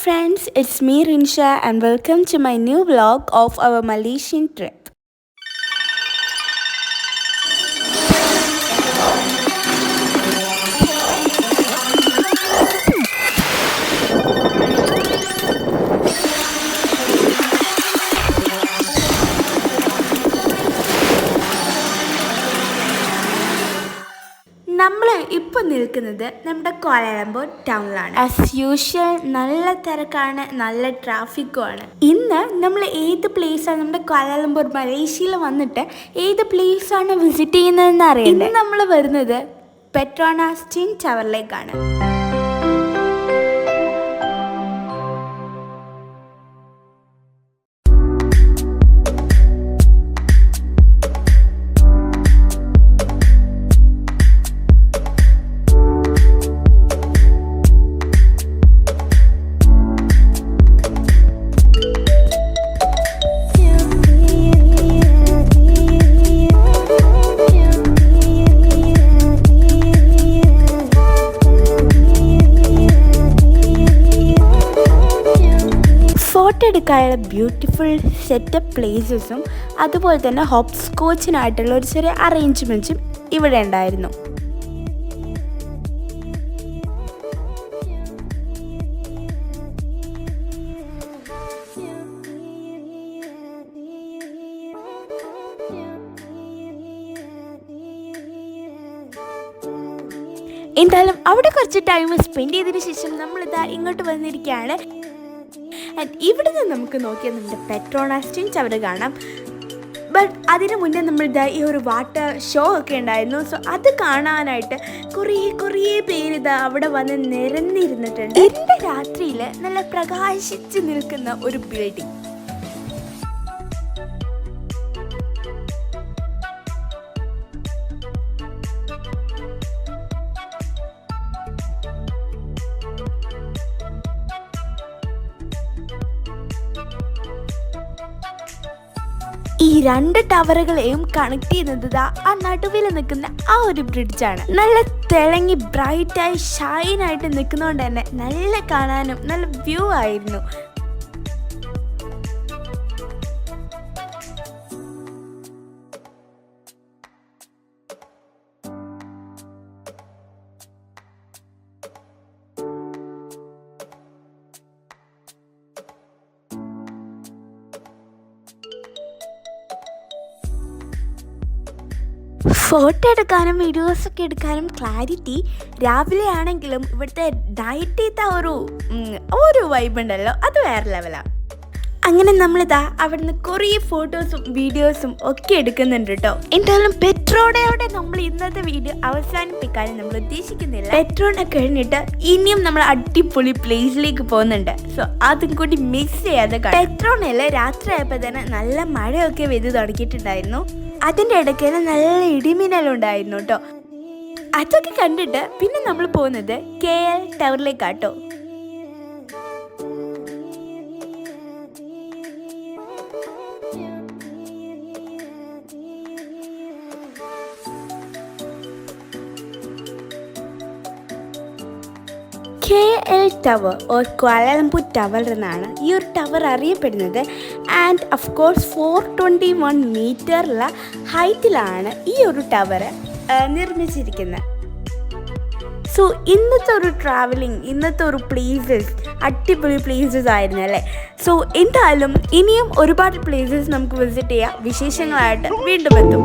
friends, it's me Rinsha and welcome to my new vlog of our Malaysian trip. നമ്മൾ ഇപ്പോൾ നിൽക്കുന്നത് നമ്മുടെ Kuala Lumpur ടൗണിലാണ്. As usual നല്ല തിരക്കാണ്, നല്ല ട്രാഫിക്കുമാണ്. ഇന്ന് നമ്മൾ ഏത് പ്ലേസാണ് നമ്മുടെ കോലാലംപൂർ മലേഷ്യയിൽ വന്നിട്ട് ഏത് പ്ലേസാണ് വിസിറ്റ് ചെയ്യുന്നതെന്ന് അറിയാം. ഇന്ന് നമ്മൾ വരുന്നത് പെട്രോണാസ് ട്വിൻ ടവറിലേക്കാണ്. ഫോട്ടോ എടുക്കാനുള്ള ബ്യൂട്ടിഫുൾ സെറ്റപ്പ് പ്ലേസസും അതുപോലെ തന്നെ ഹോപ്പ് സ്കോച്ചിനായിട്ടുള്ള ഒരു ചെറിയ അറേഞ്ച്മെൻറ്റ്സും ഇവിടെ ഉണ്ടായിരുന്നു. എന്തായാലും അവിടെ കുറച്ച് ടൈം സ്പെൻഡ് ചെയ്തതിന് ശേഷം നമ്മളിതാ ഇങ്ങോട്ട് വന്നിരിക്കുകയാണ്. ആൻഡ് ഇവിടെ നിന്ന് നമുക്ക് നോക്കിയാൽ നമ്മുടെ പെട്രോണാസ് ട്വിൻ ടവർ കാണാം. ബട്ട് അതിന് മുന്നേ നമ്മളിതാ ഈ ഒരു വാട്ടർ ഷോ ഒക്കെ ഉണ്ടായിരുന്നു. സോ അത് കാണാനായിട്ട് കുറേ പേര് ഇതാ അവിടെ വന്ന് നിരന്നിരുന്നിട്ടുണ്ട്. എൻ്റെ രാത്രിയിൽ നല്ല പ്രകാശിച്ച് നിൽക്കുന്ന ഒരു ബിൽഡിംഗ്. ഈ രണ്ട് ടവറുകളെയും കണക്ട് ചെയ്യുന്നത് ആ നടുവിൽ നിൽക്കുന്ന ആ ഒരു ബ്രിഡ്ജാണ്. നല്ല തിളങ്ങി ബ്രൈറ്റായി ഷൈനായിട്ട് നിൽക്കുന്നതുകൊണ്ട് തന്നെ നല്ല കാണാനും നല്ല വ്യൂ ആയിരുന്നു. ഫോട്ടോ എടുക്കാനും വീഡിയോസൊക്കെ എടുക്കാനും ക്ലാരിറ്റി രാവിലെ ആണെങ്കിലും ഇവിടുത്തെ നൈറ്റത്തെ ഒരു വൈബ് ഉണ്ടല്ലോ, അത് വേറെ ലെവലാണ്. അങ്ങനെ നമ്മളിതാ അവിടുന്ന് കുറേ ഫോട്ടോസും വീഡിയോസും ഒക്കെ എടുക്കുന്നുണ്ട് കേട്ടോ. എന്തായാലും പെട്രോണയോടെ നമ്മൾ ഇന്നത്തെ വീഡിയോ അവസാനിപ്പിക്കാനും നമ്മൾ ഉദ്ദേശിക്കുന്നില്ല. പെട്രോണ കഴിഞ്ഞിട്ട് ഇനിയും നമ്മൾ അടിപൊളി പ്ലേസിലേക്ക് പോകുന്നുണ്ട്. സോ അതും കൂടി മിസ് ചെയ്യാതെ. പെട്രോണയിൽ രാത്രി ആയപ്പോൾ തന്നെ നല്ല മഴയൊക്കെ പെയ്ത് തുടങ്ങിയിട്ടുണ്ടായിരുന്നു. അതിൻ്റെ ഇടയ്ക്ക് തന്നെ നല്ല ഇടിമിന്നലുണ്ടായിരുന്നു കേട്ടോ. അതൊക്കെ കണ്ടിട്ട് പിന്നെ നമ്മൾ പോകുന്നത് KL ടവറിലേക്കാട്ടോ. KL tower or Kuala Lumpur tower എന്നാണ് ഈ ഒരു ടവർ അറിയപ്പെടുന്നത്. ആൻഡ് ഓഫ് കോഴ്സ് 421 മീറ്ററുള്ള ഹൈറ്റിലാണ് ഈ ഒരു ടവർ നിർമ്മിച്ചിരിക്കുന്നത്. സോ ഇന്നത്തെ ഒരു ട്രാവലിംഗ്, ഇന്നത്തെ ഒരു പ്ലേസസ് അടിപൊളി പ്ലേസസ് ആയിരുന്നു അല്ലേ. സോ എന്തായാലും ഇനിയും ഒരുപാട് പ്ലേസസ് നമുക്ക് വിസിറ്റ് ചെയ്യാം. വിശേഷങ്ങളായിട്ട് വീണ്ടും എത്തും.